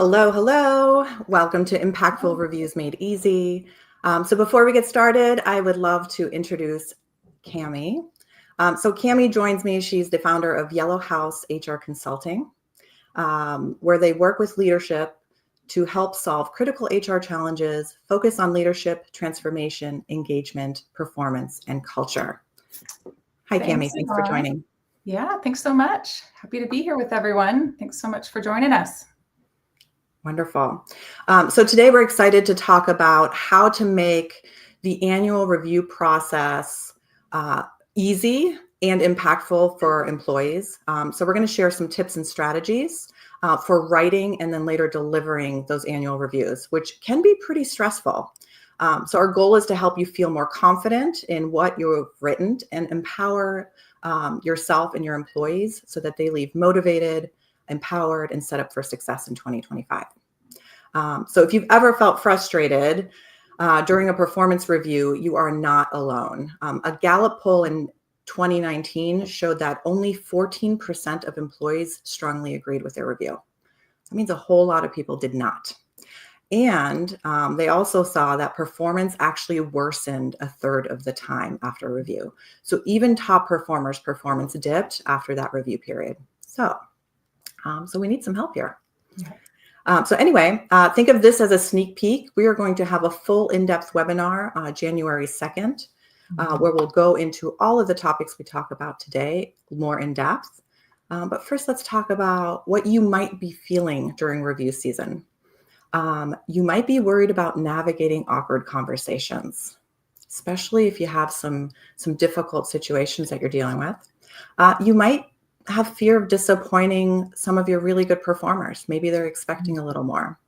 Hello, hello. Welcome to Impactful Reviews Made Easy. So before we get started, I would love to introduce Cami. So Cami joins me. She's the founder of Yellow House HR Consulting, where they work with leadership to help solve critical HR challenges, focus on leadership, transformation, engagement, performance, and culture. Hi, Cami. Thanks for joining. Yeah, thanks so much. Happy to be here with everyone. Thanks so much for joining us. Wonderful. So today we're excited to talk about how to make the annual review process easy and impactful for employees. So we're going to share some tips and strategies for writing and then later delivering those annual reviews, which can be pretty stressful. So our goal is to help you feel more confident in what you've written and empower yourself and your employees so that they leave motivated, empowered, and set up for success in 2025. So if you've ever felt frustrated during a performance review, you are not alone. A Gallup poll in 2019 showed that only 14% of employees strongly agreed with their review. That means a whole lot of people did not. And they also saw that performance actually worsened a third of the time after review. So even top performers' performance dipped after that review period. So we need some help here. So anyway, think of this as a sneak peek. We are going to have a full in-depth webinar January 2nd, where we'll go into all of the topics we talk about today more in depth. But first, let's talk about what you might be feeling during review season. You might be worried about navigating awkward conversations, especially if you have some difficult situations that you're dealing with. You might have fear of disappointing some of your really good performers. Maybe they're expecting a little more.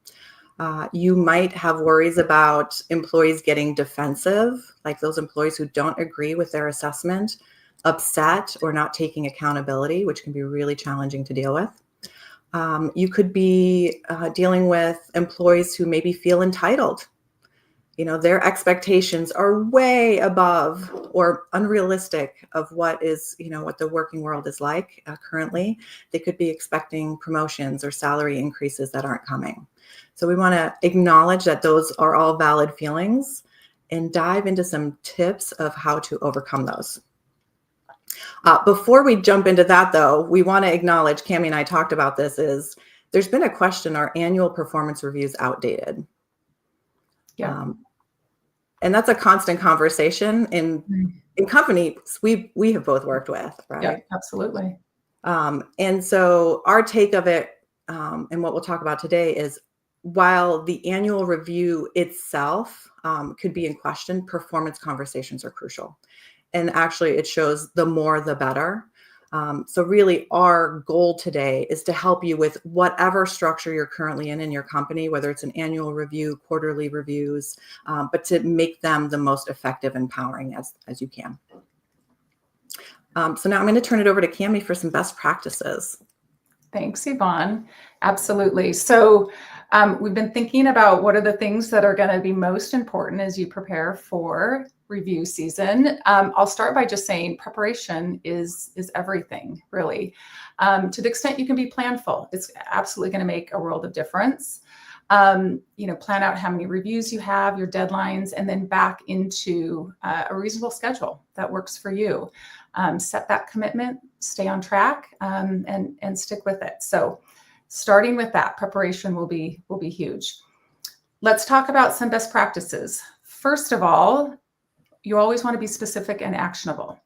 You might have worries about employees getting defensive, like those employees who don't agree with their assessment, upset, or not taking accountability, which can be really challenging to deal with. You could be dealing with employees who maybe feel entitled. You know, their expectations are way above or unrealistic of what is, what the working world is like currently. They could be expecting promotions or salary increases that aren't coming. So we want to acknowledge that those are all valid feelings and dive into some tips of how to overcome those. Before we jump into that, though, we want to acknowledge, Cami and I talked about this, is there's been a question, are annual performance reviews outdated? Yeah. And that's a constant conversation in companies we have both worked with, right? Yeah, absolutely. And so our take of it, and what we'll talk about today is, while the annual review itself could be in question, performance conversations are crucial. And actually, it shows the more, the better. So really, our goal today is to help you with whatever structure you're currently in your company, whether it's an annual review, quarterly reviews, but to make them the most effective and empowering as you can. So now I'm going to turn it over to Cami for some best practices. Thanks, Yvonne. Absolutely. So we've been thinking about what are the things that are going to be most important as you prepare for review season. I'll start by just saying preparation is everything, really. To the extent you can be planful, it's absolutely going to make a world of difference. Plan out how many reviews you have, your deadlines, and then back into a reasonable schedule that works for you. Set that commitment, stay on track, and stick with it. So starting with that, preparation will be huge. Let's talk about some best practices. First of all, you always want to be specific and actionable.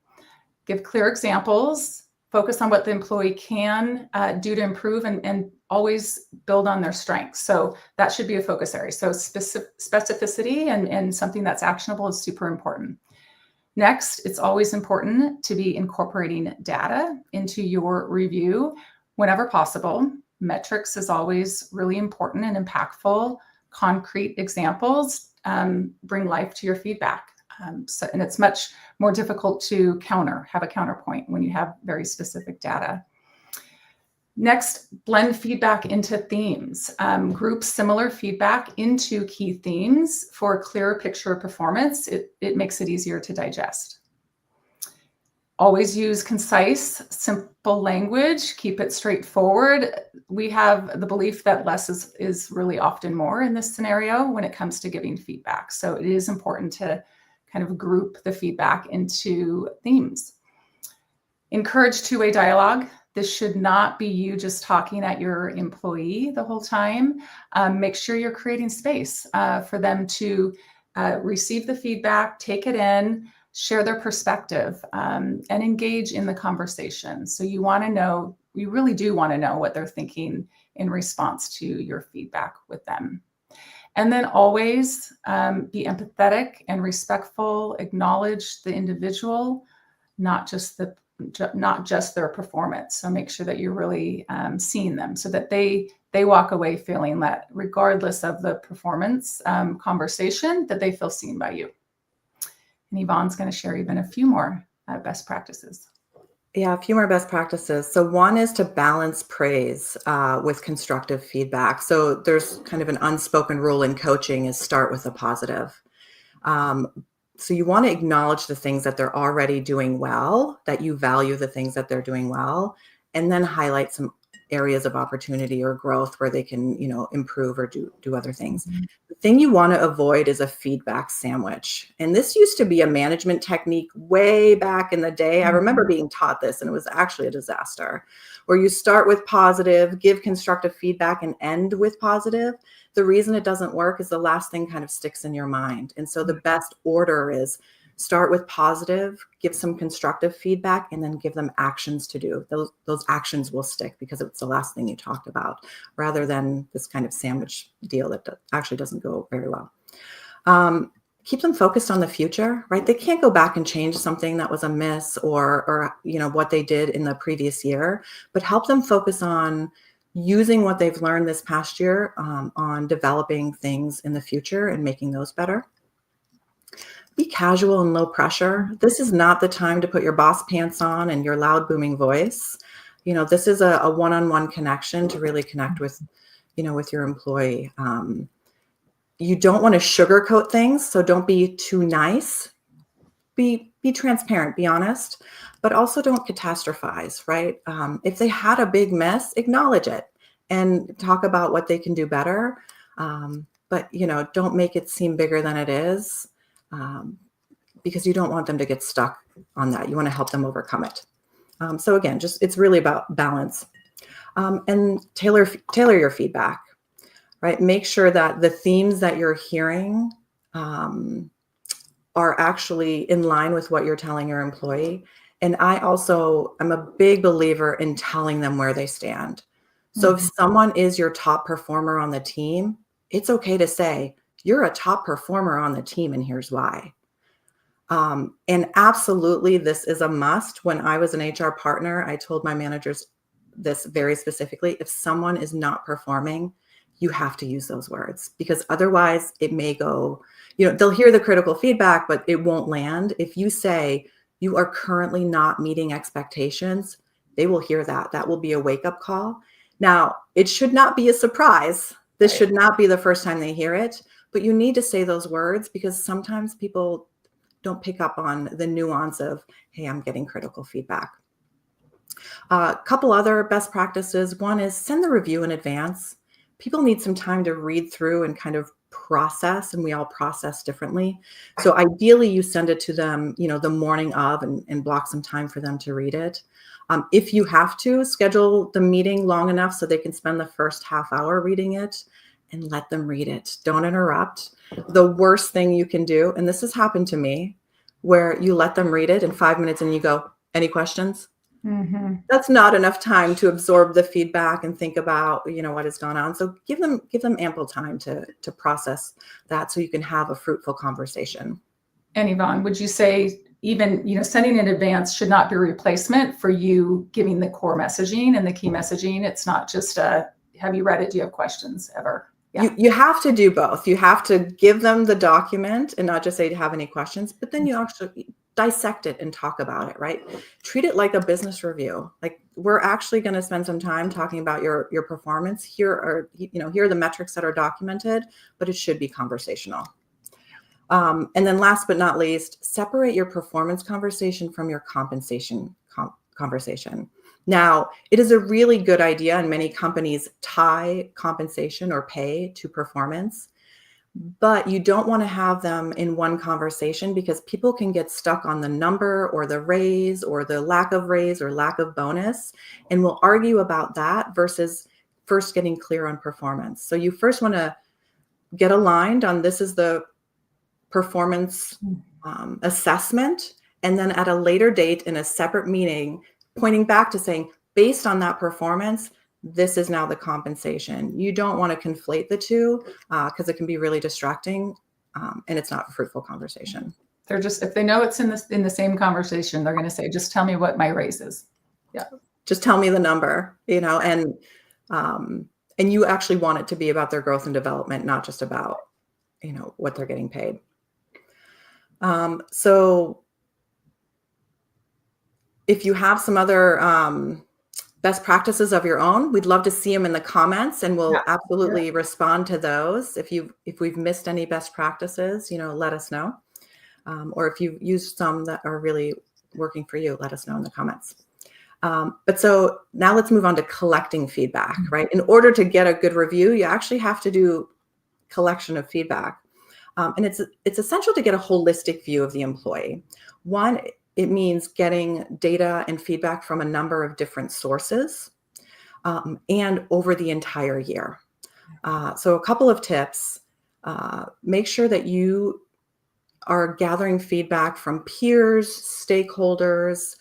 Give clear examples, focus on what the employee can do to improve, and always build on their strengths. So that should be a focus area. So specificity and something that's actionable is super important. Next, it's always important to be incorporating data into your review whenever possible. Metrics is always really important and impactful. Concrete examples bring life to your feedback. And it's much more difficult to have a counterpoint when you have very specific data. Next, blend feedback into themes. Group similar feedback into key themes for a clearer picture of performance. It makes it easier to digest. Always use concise, simple language, keep it straightforward. We have the belief that less is really often more in this scenario when it comes to giving feedback. So it is important to kind of group the feedback into themes. Encourage two-way dialogue. This should not be you just talking at your employee the whole time. Make sure you're creating space for them to receive the feedback, take it in, share their perspective, and engage in the conversation. So you really do want to know what they're thinking in response to your feedback with them. And then always be empathetic and respectful, acknowledge the individual, not just their performance. So make sure that you're really seeing them so that they walk away feeling that regardless of the performance conversation, that they feel seen by you. And Yvonne's going to share even a few more best practices. Yeah, a few more best practices. So one is to balance praise with constructive feedback. So there's kind of an unspoken rule in coaching is start with a positive. So you want to acknowledge the things that they're already doing well, that you value the things that they're doing well, and then highlight some areas of opportunity or growth where they can, improve or do other things. Mm-hmm. The thing you want to avoid is a feedback sandwich. And this used to be a management technique way back in the day. Mm-hmm. I remember being taught this, and it was actually a disaster, where you start with positive, give constructive feedback, and end with positive. The reason it doesn't work is the last thing kind of sticks in your mind. And so the best order is start with positive, give some constructive feedback, and then give them actions to do. Those actions will stick because it's the last thing you talked about, rather than this kind of sandwich deal that actually doesn't go very well. Keep them focused on the future, right? They can't go back and change something that was a miss or what they did in the previous year, but help them focus on using what they've learned this past year on developing things in the future and making those better. Be casual and low pressure. This is not the time to put your boss pants on and your loud booming voice. This is a one-on-one connection to really connect with your employee. You don't want to sugarcoat things, so don't be too nice. Be transparent, be honest, but also don't catastrophize, right? If they had a big mess, acknowledge it and talk about what they can do better. But don't make it seem bigger than it is. Because you don't want them to get stuck on that. You want to help them overcome it. So again, it's really about balance. And tailor your feedback, right? Make sure that the themes that you're hearing are actually in line with what you're telling your employee. And I'm a big believer in telling them where they stand. So if someone is your top performer on the team, it's okay to say, you're a top performer on the team and here's why. And absolutely, this is a must. When I was an HR partner, I told my managers this very specifically. If someone is not performing, you have to use those words, because otherwise it may go, they'll hear the critical feedback, but it won't land. If you say you are currently not meeting expectations, they will hear that. That will be a wake-up call. Now, it should not be a surprise. This should not be the first time they hear it, but you need to say those words because sometimes people don't pick up on the nuance of, hey, I'm getting critical feedback. A couple other best practices. One is send the review in advance. People need some time to read through and kind of process, and we all process differently. So ideally you send it to them, the morning of and block some time for them to read it. If you have to, schedule the meeting long enough so they can spend the first half hour reading it and let them read it. Don't interrupt. The worst thing you can do, and this has happened to me, where you let them read it in 5 minutes and you go, any questions? Mm-hmm. That's not enough time to absorb the feedback and think about, what has gone on. So give them ample time to process that so you can have a fruitful conversation. And Yvonne, would you say even, sending in advance should not be a replacement for you giving the core messaging and the key messaging? It's not just have you read it? Do you have questions ever? Yeah. You have to do both. You have to give them the document and not just say, do you have any questions? But then you actually dissect it and talk about it, right? Treat it like a business review. Like, we're actually going to spend some time talking about your performance. Here are the metrics that are documented, but it should be conversational. And then last but not least, separate your performance conversation from your compensation conversation. Now, it is a really good idea, and many companies tie compensation or pay to performance, but you don't want to have them in one conversation because people can get stuck on the number or the raise or the lack of raise or lack of bonus, and will argue about that versus first getting clear on performance. So you first want to get aligned on this is the performance assessment, and then at a later date in a separate meeting, pointing back to saying, based on that performance, this is now the compensation. You don't want to conflate the two because it can be really distracting and it's not a fruitful conversation. They're just, if they know it's in the same conversation, they're going to say, just tell me what my raise is. Yeah. Just tell me the number, and you actually want it to be about their growth and development, not just about, what they're getting paid. So if you have some other best practices of your own, we'd love to see them in the comments, and we'll absolutely respond to those. If we've missed any best practices, let us know. Or if you've used some that are really working for you, let us know in the comments. But so now let's move on to collecting feedback, right? In order to get a good review, you actually have to do collection of feedback. And it's essential to get a holistic view of the employee. One, it means getting data and feedback from a number of different sources and over the entire year. So a couple of tips, make sure that you are gathering feedback from peers, stakeholders,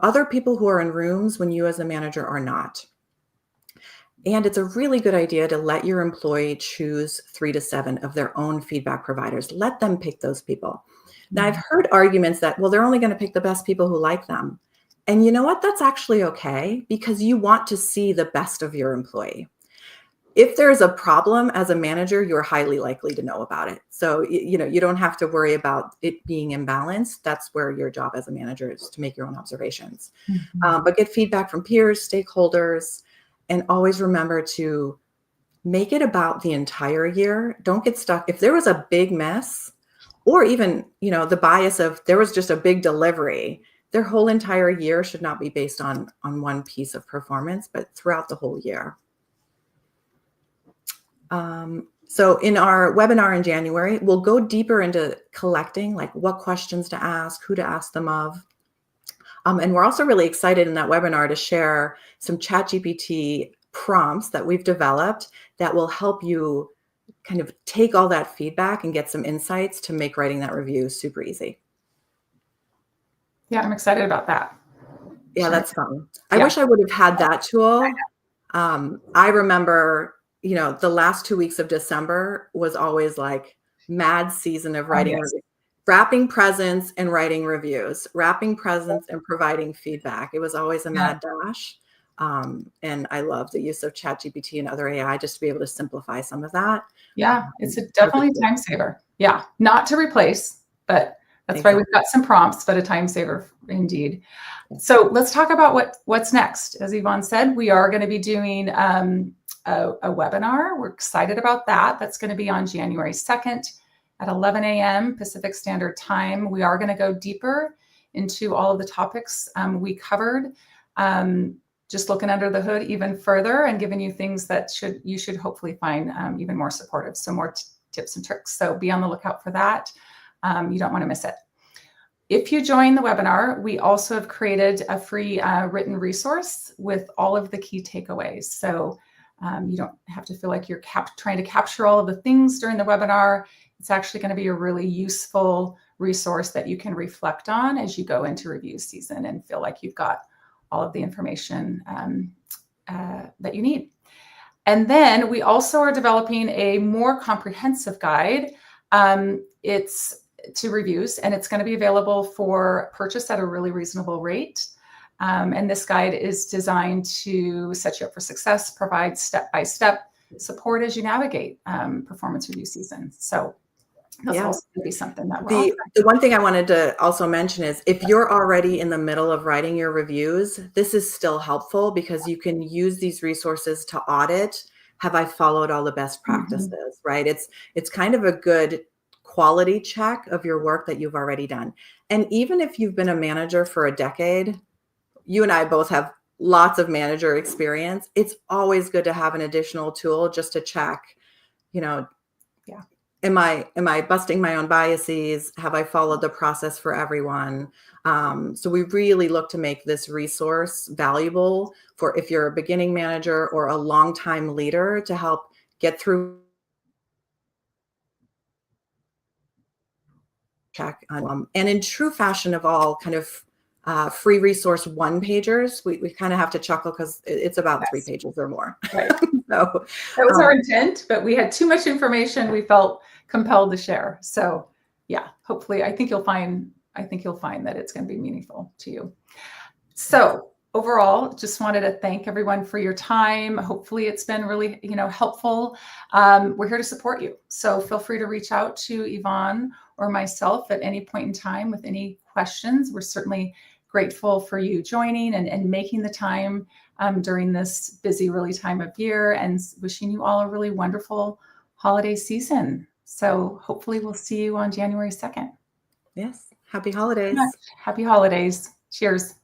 other people who are in rooms when you as a manager are not. And it's a really good idea to let your employee choose 3 to 7 of their own feedback providers. Let them pick those people. Now, I've heard arguments that, well, they're only going to pick the best people who like them. And you know what? That's actually okay, because you want to see the best of your employee. If there's a problem as a manager, you're highly likely to know about it. So, you don't have to worry about it being imbalanced. That's where your job as a manager is, to make your own observations. But get feedback from peers, stakeholders, and always remember to make it about the entire year. Don't get stuck. If there was a big mess, or even, the bias of there was just a big delivery, their whole entire year should not be based on one piece of performance, but throughout the whole year. So in our webinar in January, we'll go deeper into collecting, like what questions to ask, who to ask them of. And we're also really excited in that webinar to share some ChatGPT prompts that we've developed that will help you kind of take all that feedback and get some insights to make writing that review super easy. Yeah, I'm excited about that. Yeah, that's fun. I wish I would have had that tool. I remember, the last 2 weeks of December was always like mad season of writing, wrapping presents and writing reviews, wrapping presents and providing feedback. It was always a mad dash. And I love the use of ChatGPT and other AI just to be able to simplify some of that. Yeah, it's definitely a time saver. Yeah, not to replace, but that's why we've got some prompts, but a time saver indeed. So let's talk about what's next. As Yvonne said, we are going to be doing a webinar. We're excited about that. That's going to be on January 2nd at 11 a.m. Pacific Standard Time. We are going to go deeper into all of the topics we covered. Just looking under the hood even further and giving you things that you should hopefully find even more supportive. So more tips and tricks. So be on the lookout for that. You don't want to miss it. If you join the webinar, we also have created a free written resource with all of the key takeaways. So you don't have to feel like you're trying to capture all of the things during the webinar. It's actually going to be a really useful resource that you can reflect on as you go into review season and feel like you've got all of the information that you need. And then we also are developing a more comprehensive guide. It's to reviews, and it's going to be available for purchase at a really reasonable rate. And this guide is designed to set you up for success, provide step-by-step support as you navigate performance review season. So that's also going to be something that we're the one thing I wanted to also mention is if you're already in the middle of writing your reviews, this is still helpful because you can use these resources to audit. Have I followed all the best practices, right? It's kind of a good quality check of your work that you've already done. And even if you've been a manager for a decade, you and I both have lots of manager experience. It's always good to have an additional tool just to check, yeah, am I busting my own biases? Have I followed the process for everyone? So we really look to make this resource valuable for if you're a beginning manager or a longtime leader to help get through check on and in true fashion of all kind of free resource one pagers, we kind of have to chuckle because it's about 3 pages or more. Right. So that was our intent, but we had too much information. We felt compelled to share. So yeah, hopefully I think you'll find that it's going to be meaningful to you. So overall, just wanted to thank everyone for your time. Hopefully it's been really, helpful. We're here to support you. So feel free to reach out to Yvonne or myself at any point in time with any questions. We're certainly grateful for you joining and making the time during this busy, really time of year, and wishing you all a really wonderful holiday season. So hopefully we'll see you on January 2nd. Yes. Happy holidays. Happy holidays. Cheers.